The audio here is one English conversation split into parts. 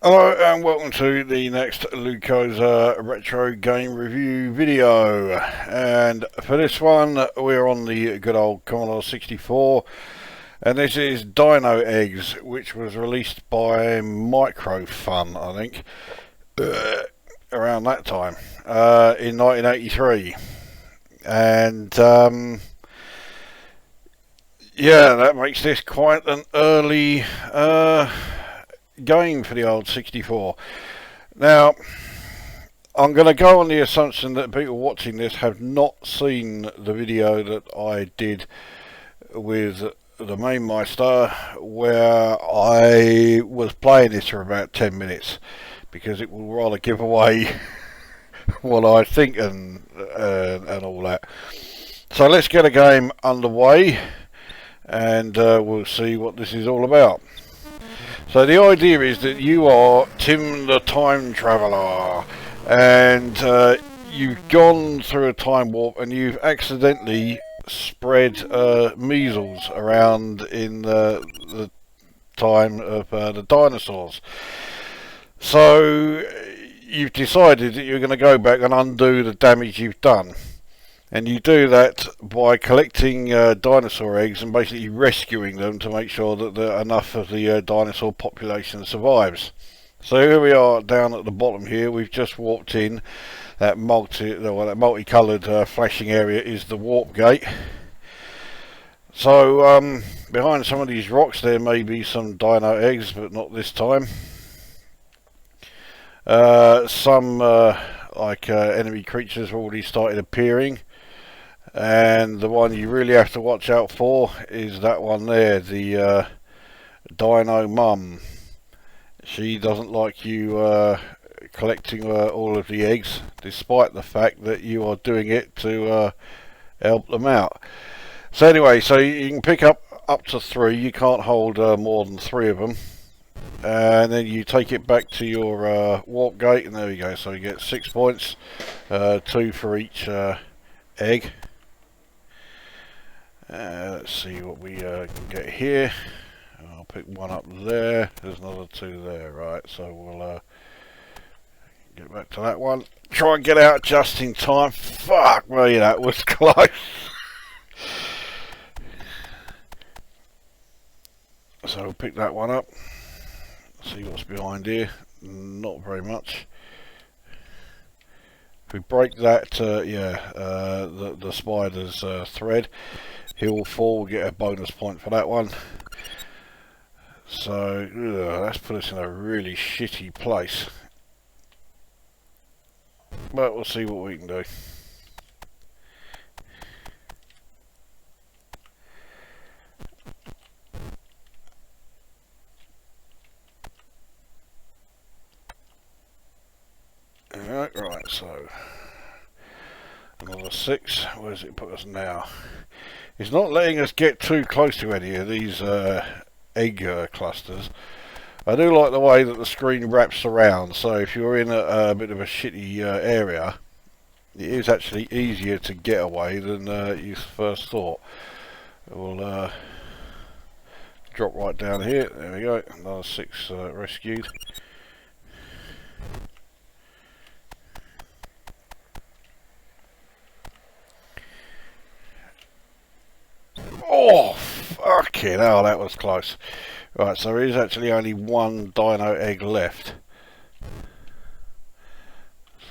Hello and welcome to the next Lukozer retro game review video, and for this one we're on the good old Commodore 64, and this is Dino Eggs, which was released by Microfun, I think, around that time, in 1983, and yeah, that makes this quite an early game for the old 64. Now, I'm going to go on the assumption that people watching this have not seen the video that I did with the main Meister, where I was playing this for about 10 minutes, because it will rather give away what I think and all that. So let's get a game underway, and we'll see what this is all about. So the idea is that you are Tim the Time Traveller, and you've gone through a time warp and you've accidentally spread measles around in the time of the dinosaurs. So you've decided that you're going to go back and undo the damage you've done. And you do that by collecting dinosaur eggs and basically rescuing them to make sure that enough of the dinosaur population survives. So here we are down at the bottom here. We've just walked in. That multicoloured flashing area is the warp gate. So behind some of these rocks there may be some dino eggs, but not this time. Some enemy creatures have already started appearing. And the one you really have to watch out for is that one there, the Dino Mum. She doesn't like you collecting all of the eggs, despite the fact that you are doing it to help them out. So anyway, so you can pick up to 3. You can't hold more than 3 of them. And then you take it back to your warp gate, and there we go. So you get 6 points, 2 for each egg. Let's see what we can get here. I'll pick one up there. There's another 2 there, right? So we'll get back to that one. Try and get out just in time. Fuck me, that was close. So we'll pick that one up. See what's behind here. Not very much. If we break that, the spider's thread, he'll fall, get a bonus point for that one. So that's put us in a really shitty place, but we'll see what we can do. Right, so another 6. Where's it put us now? It's not letting us get too close to any of these egg clusters. I do like the way that the screen wraps around, so if you're in a bit of a shitty area, it is actually easier to get away than you first thought. We'll drop right down here. There we go, another 6 rescued. Oh, fucking hell, that was close. Right, so there is actually only 1 dino egg left.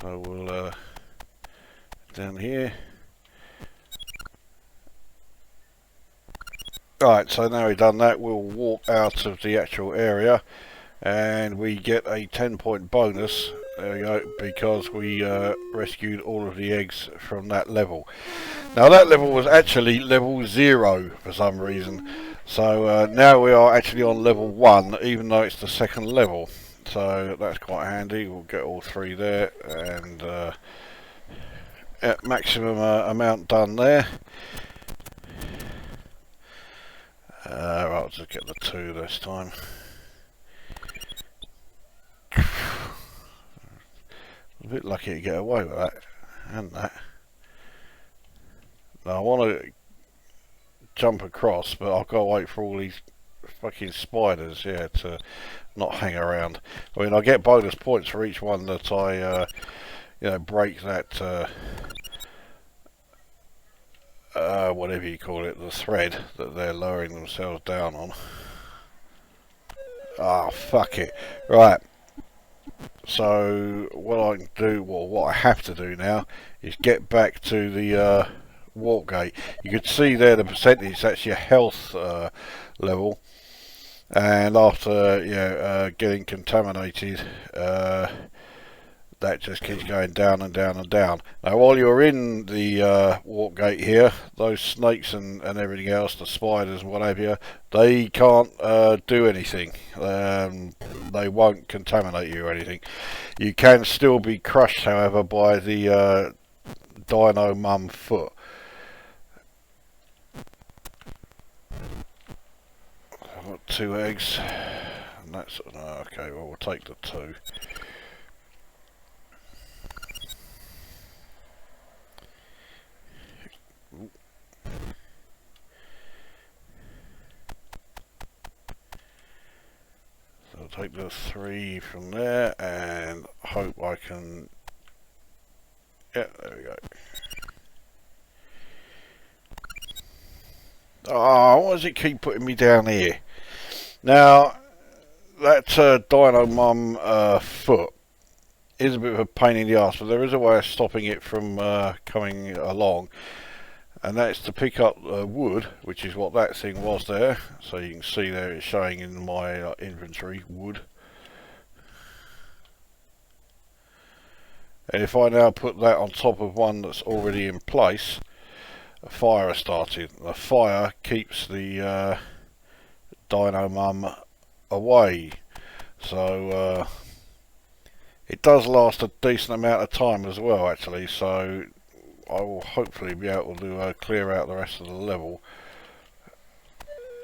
So we'll down here. Right, so now we've done that, we'll walk out of the actual area and we get a 10-point bonus. There we go, because we rescued all of the eggs from that level. Now that level was actually level 0 for some reason. So now we are actually on level 1, even though it's the 2nd level. So that's quite handy. We'll get all 3 there, and at maximum amount done there. Right, I'll just get the 2 this time. A bit lucky to get away with that, and that. Now I want to jump across, but I've got to wait for all these fucking spiders, yeah, to not hang around. I mean, I get bonus points for each one that I, you know, break that, whatever you call it, the thread that they're lowering themselves down on. Ah, fuck it. Right. So what I can do, well, what I have to do now, is get back to the warp gate. You can see there the percentage. That's your health level, and after getting contaminated, that just keeps going down and down and down. Now, while you're in the warp gate here, those snakes and everything else, the spiders and what have you, they can't do anything. They won't contaminate you or anything. You can still be crushed, however, by the Dino Mum foot. I've got 2 eggs, and that's okay. Well, we'll take the 2. So I'll take the 3 from there and hope I can. Yeah, there we go. Oh, why does it keep putting me down here? Now, that Dino Mum foot is a bit of a pain in the arse, but there is a way of stopping it from coming along, and that's to pick up wood, which is what that thing was there. So you can see there it's showing in my inventory, wood. And if I now put that on top of one that's already in place, a fire has started. The fire keeps the Dino Mum away, so it does last a decent amount of time as well, actually. So I will hopefully be able to clear out the rest of the level.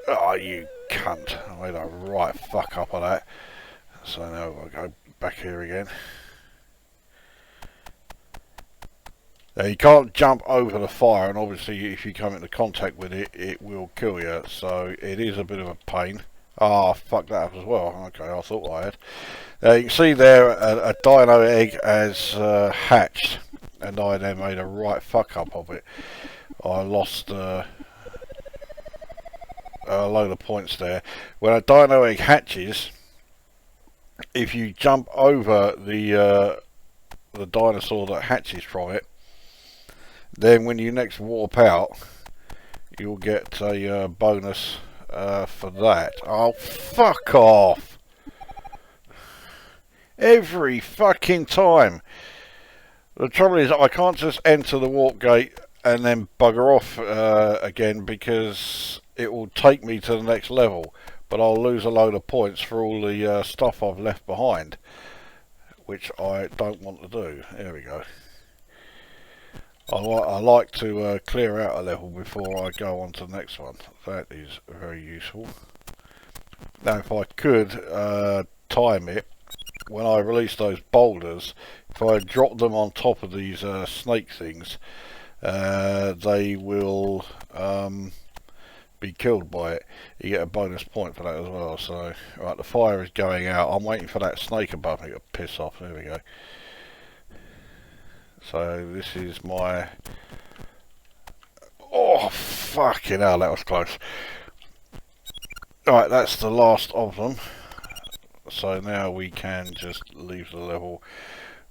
Oh, you cunt! I made a right fuck up of that. So now I'll go back here again. Now, you can't jump over the fire, and obviously if you come into contact with it, it will kill you. So it is a bit of a pain. Ah, fuck that up as well. Okay, I thought I had. You can see there a Dino Egg has hatched, and I then made a right fuck up of it. I lost a load of points there. When a Dino Egg hatches, if you jump over the dinosaur that hatches from it, then when you next warp out, you'll get a bonus for that. Oh, fuck off! Every fucking time. The trouble is, I can't just enter the warp gate and then bugger off again, because it will take me to the next level, but I'll lose a load of points for all the stuff I've left behind, which I don't want to do. There we go. I like to clear out a level before I go on to the next one. That is very useful. Now, if I could time it, when I release those boulders, if I drop them on top of these snake things, they will be killed by it. You get a bonus point for that as well. So, right, the fire is going out. I'm waiting for that snake above me to piss off. There we go. So this is my... Oh, fucking hell, that was close. Alright, that's the last of them. So now we can just leave the level.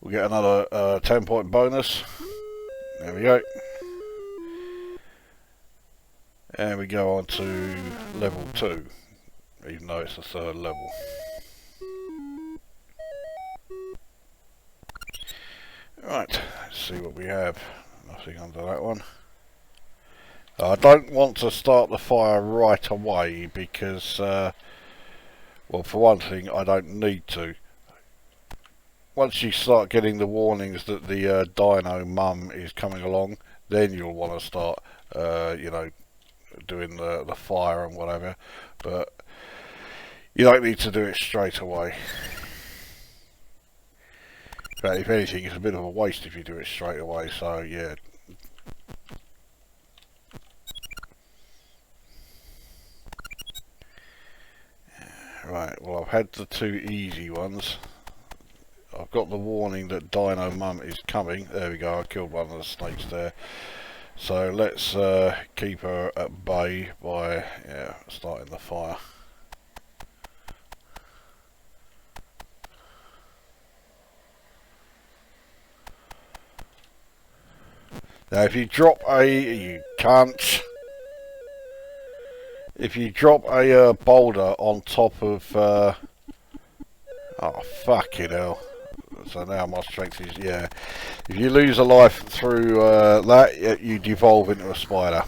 We'll get another 10-point bonus. There we go. And we go on to level 2, even though it's the 3rd level. Right, let's see what we have. Nothing under that one. I don't want to start the fire right away because, well, for one thing, I don't need to. Once you start getting the warnings that the Dino Mum is coming along, then you'll want to start, you know, doing the fire and whatever. But you don't need to do it straight away. But if anything, it's a bit of a waste if you do it straight away, so yeah. Right, well I've had the two easy ones. I've got the warning that Dino Mum is coming. There we go, I killed one of the snakes there. So let's keep her at bay by starting the fire. Now if you drop you can't. If you drop a boulder on top of oh fucking hell. So now my strength is, yeah. If you lose a life through that, you devolve into a spider.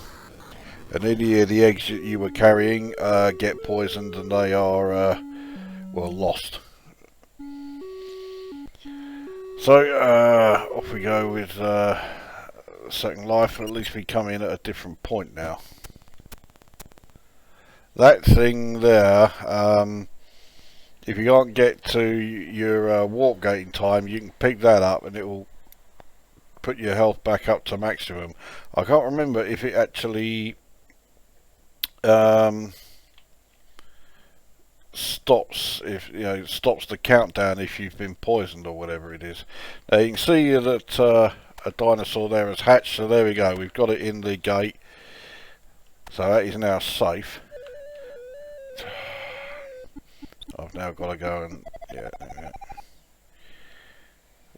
And any of the eggs that you were carrying get poisoned and they are, well, lost. So, off we go with second life. At least we come in at a different point now. That thing there, if you can't get to your warp gate in time, you can pick that up and it will put your health back up to maximum. I can't remember if it actually stops stops the countdown if you've been poisoned or whatever it is. Now you can see that a dinosaur there has hatched, so there we go, we've got it in the gate, so that is now safe. I've now got to go and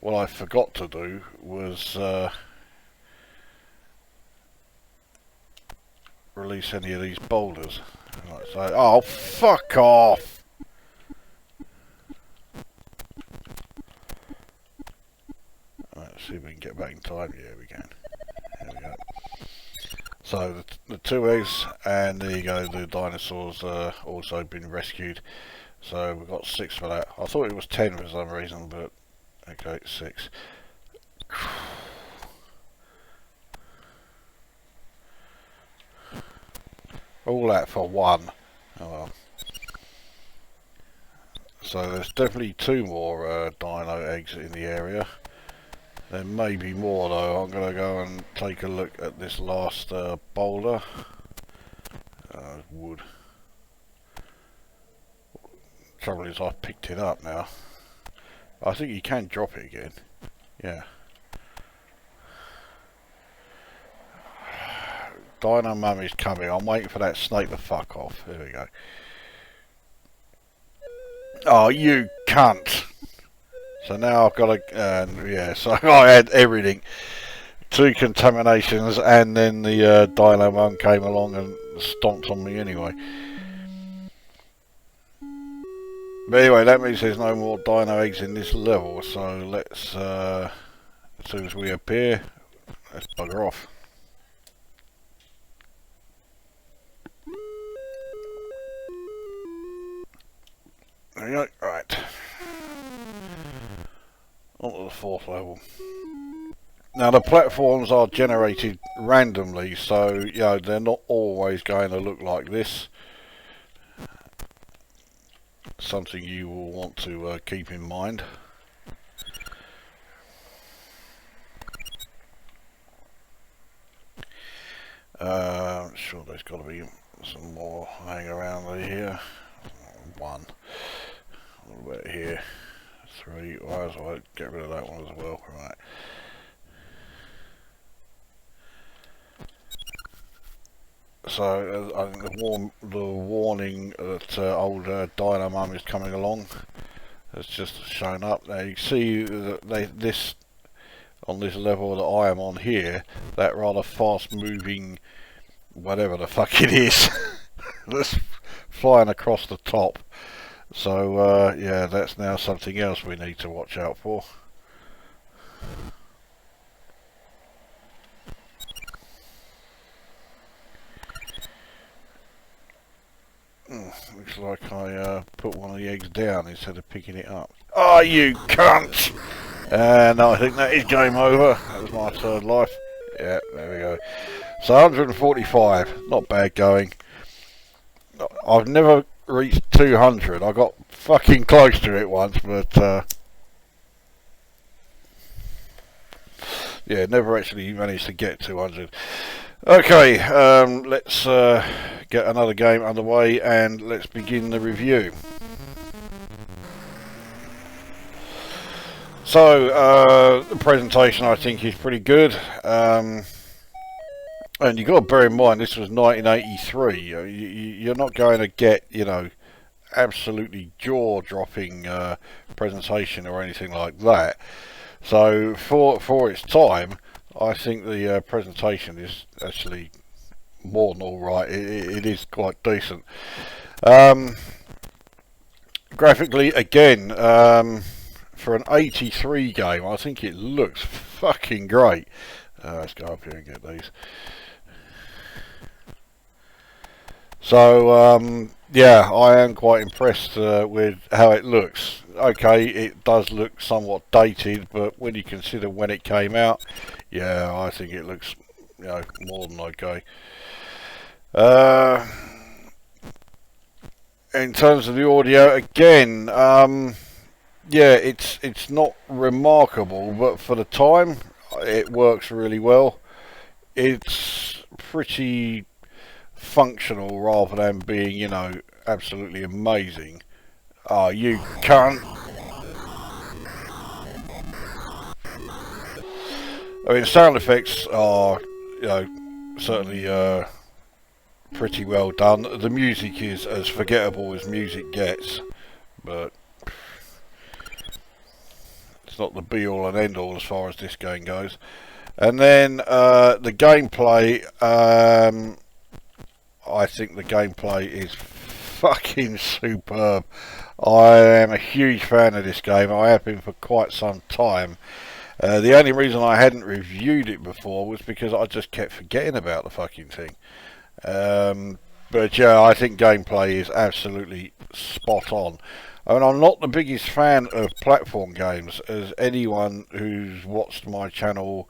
what I forgot to do was release any of these boulders. Right, so, oh fuck off! Let's see if we can get back in time. Yeah, we can. There we go. So the two eggs, and there you go, the dinosaurs also been rescued. So we've got 6 for that. I thought it was 10 for some reason, but okay, 6. All that for 1. Oh well. So there's definitely 2 more dino eggs in the area. There may be more though. I'm going to go and take a look at this last boulder. Wood. Trouble is I've picked it up now. I think you can drop it again. Yeah. Dino Mum is coming. I'm waiting for that snake to fuck off. There we go. Oh, you cunt. So now I've got to, yeah, so I had everything. 2 contaminations and then the Dino Mum came along and stomped on me anyway. But anyway, that means there's no more dino eggs in this level, so let's, as soon as we appear, let's bugger off. There we go, right. On to the 4th level. Now the platforms are generated randomly, so you know they're not always going to look like this. Something you will want to keep in mind. Sure, there's got to be some more hanging around here. 1. What about here? 3. Well, I'll get rid of that one as well. Right. So I think the warning that old Dino Mum is coming along has just shown up. Now you can see that this on this level that I am on here, that rather fast moving whatever the fuck it is that's flying across the top. So yeah, that's now something else we need to watch out for. Looks like I put one of the eggs down instead of picking it up. Oh, you cunt! No, I think that is game over. That was my 3rd life. Yeah, there we go. So 145, not bad going. I've never reached 200. I got fucking close to it once, but yeah, never actually managed to get 200. Okay, let's get another game underway and let's begin the review. So, the presentation I think is pretty good. And you've got to bear in mind this was 1983. You're not going to get, absolutely jaw-dropping presentation or anything like that. So for its time, I think the presentation is actually more than all right. It is quite decent. Graphically, again, for an 83 game, I think it looks fucking great. Let's go up here and get these. So, yeah, I am quite impressed with how it looks. Okay, it does look somewhat dated, but when you consider when it came out, yeah, I think it looks, more than okay. In terms of the audio, again, yeah, it's not remarkable, but for the time, it works really well. It's pretty functional rather than being, absolutely amazing. Oh, you cunt. I mean, sound effects are, certainly pretty well done. The music is as forgettable as music gets, but it's not the be-all and end-all as far as this game goes. And then the gameplay, I think the gameplay is fucking superb. I am a huge fan of this game. I have been for quite some time. The only reason I hadn't reviewed it before was because I just kept forgetting about the fucking thing. But yeah, I think gameplay is absolutely spot on. I mean, I'm not the biggest fan of platform games, as anyone who's watched my channel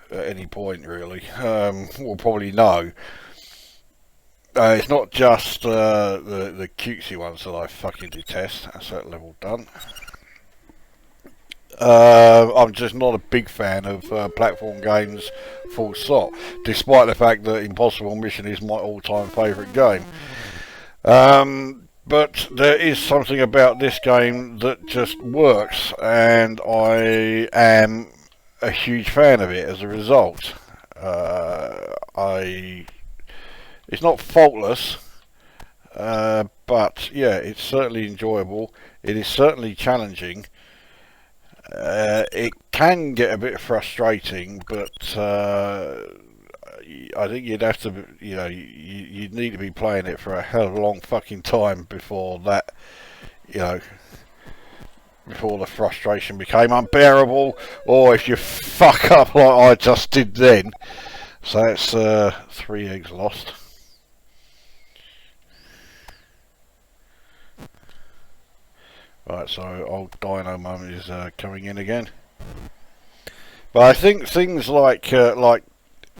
at any point really will probably know. It's not just the cutesy ones that I fucking detest. That's that level done. I'm just not a big fan of platform games, full stop, despite the fact that Impossible Mission is my all-time favourite game. But there is something about this game that just works, and I am a huge fan of it as a result. It's not faultless, but yeah, it's certainly enjoyable. It is certainly challenging. It can get a bit frustrating, but I think you'd have to, you'd need to be playing it for a hell of a long fucking time before that, before the frustration became unbearable, or if you fuck up like I just did then. So that's 3 eggs lost. Right, so old Dino Mum is coming in again. But I think things like the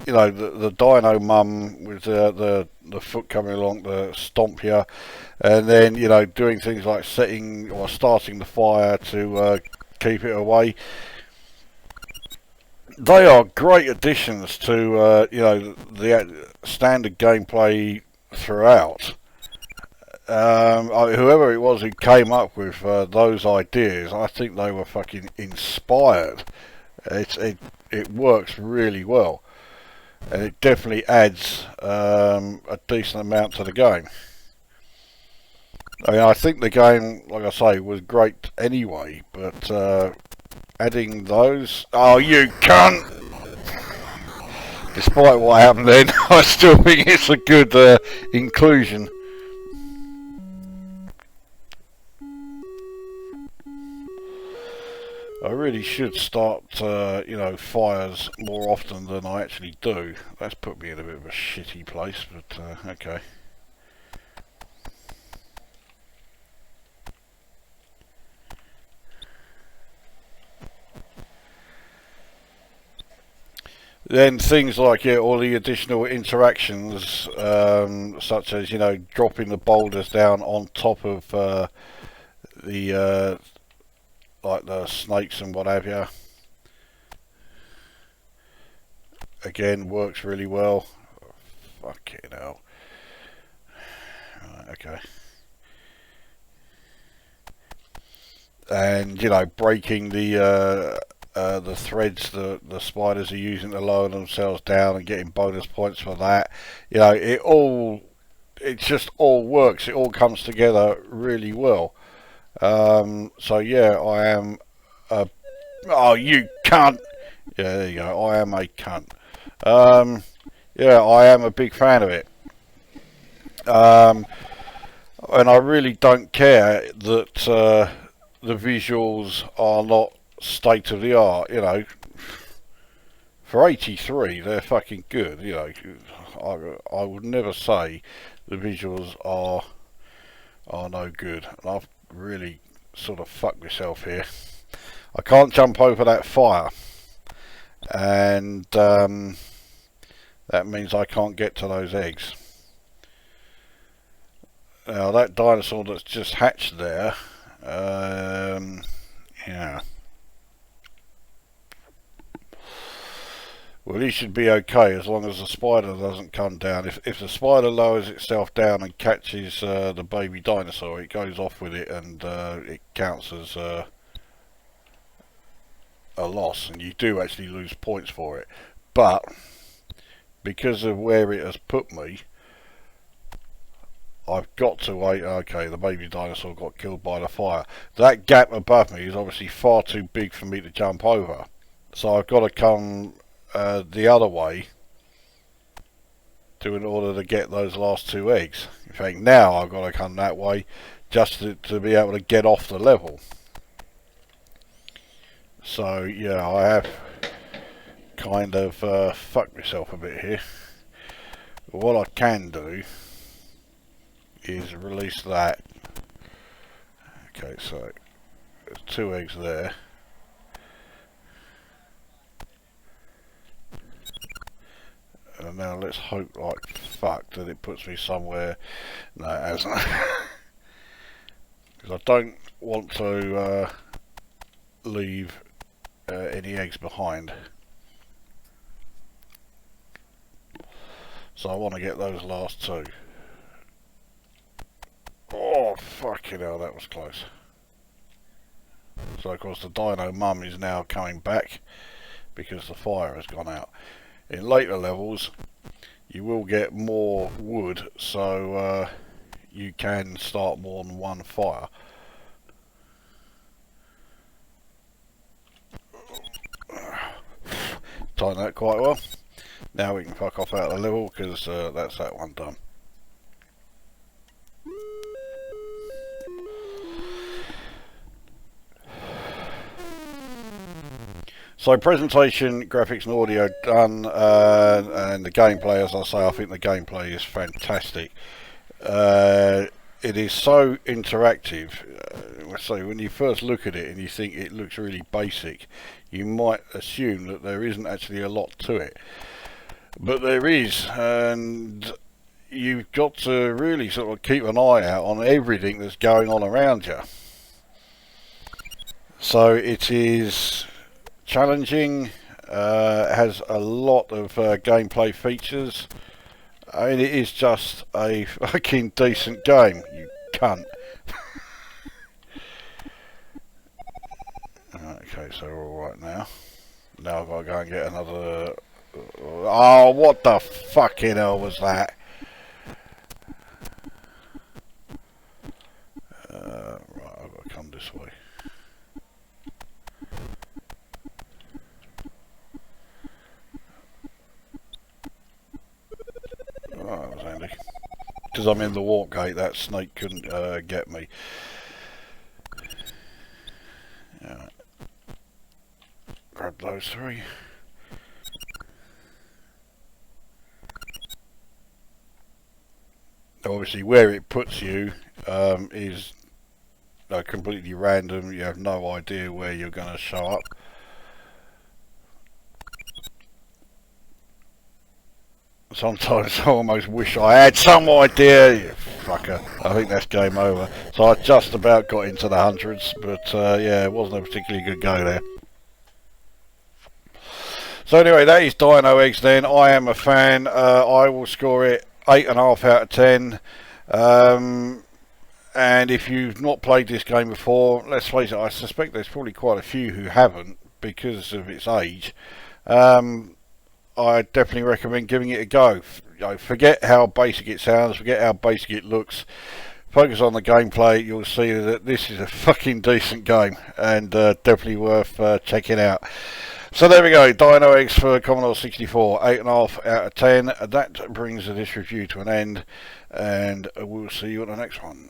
Dino Mum with the foot coming along the stomp here, and then doing things like setting or starting the fire to keep it away. They are great additions to the standard gameplay throughout. Whoever it was who came up with those ideas, I think they were fucking inspired. It works really well, and it definitely adds a decent amount to the game. I mean, I think the game, like I say, was great anyway, but adding those... Oh, you cunt! Despite what happened then, I still think it's a good inclusion. I really should start, fires more often than I actually do. That's put me in a bit of a shitty place, but okay. Then things like all the additional interactions, such as dropping the boulders down on top of the like the snakes and what have you, again, works really well. Fucking hell. Right, okay. And, you know, breaking the threads the spiders are using to lower themselves down and getting bonus points for that. You know, it just all works. It all comes together really well. So yeah, I am oh, you cunt. Yeah, there you go. I am a cunt. Yeah, I am a big fan of it. And I really don't care that the visuals are not state of the art. You know, for 83, they're fucking good. You know, I would never say the visuals are no good. And I've really sort of fucked myself here. I can't jump over that fire, and that means I can't get to those eggs. Now that dinosaur that's just hatched there, yeah. Well, he should be okay as long as the spider doesn't come down. If the spider lowers itself down and catches the baby dinosaur, it goes off with it, and it counts as a loss, and you do actually lose points for it. But because of where it has put me, I've got to wait. Okay, the baby dinosaur got killed by the fire. That gap above me is obviously far too big for me to jump over, so I've got to come the other way in order to get those last two eggs. In fact, now I've got to come that way just to be able to get off the level. So yeah, I have kind of fucked myself a bit here. But what I can do is release that. Okay, so there's two eggs there. And now let's hope like fuck that it puts me somewhere. No, it hasn't. Because I don't want to leave any eggs behind. So I want to get those last two. Oh, fucking hell, that was close. So of course the dino mum is now coming back because the fire has gone out. In later levels you will get more wood, so you can start more than one fire. Timed that quite well. Now we can fuck off out of the level because that's that one done. So presentation, graphics and audio done, and the gameplay, as I say, I think the gameplay is fantastic. It is so interactive. So when you first look at it and you think it looks really basic, you might assume that there isn't actually a lot to it. But there is, and you've got to really sort of keep an eye out on everything that's going on around you. So it is challenging, has a lot of gameplay features. I mean, it is just a fucking decent game, you cunt. Okay, so we're alright now. Now I've got to go and get another... Oh, what the fucking hell was that? Right, I've got to come this way. Oh, that was handy. Because I'm in the walk gate, that snake couldn't get me. Yeah. Grab those three. Obviously where it puts you is completely random. You have no idea where you're going to show up. Sometimes I almost wish I had some idea. You fucker. I think that's game over. So I just about got into the hundreds, but yeah, it wasn't a particularly good go there. So anyway, that is Dino Eggs then. I am a fan. I will score it 8.5 out of 10. And if you've not played this game before, let's face it, I suspect there's probably quite a few who haven't because of its age. I definitely recommend giving it a go. Forget how basic it sounds, forget how basic it looks. Focus on the gameplay, you'll see that this is a fucking decent game and definitely worth checking out. So there we go, Dino Eggs for Commodore 64, 8.5 out of 10. That brings this review to an end, and we'll see you on the next one.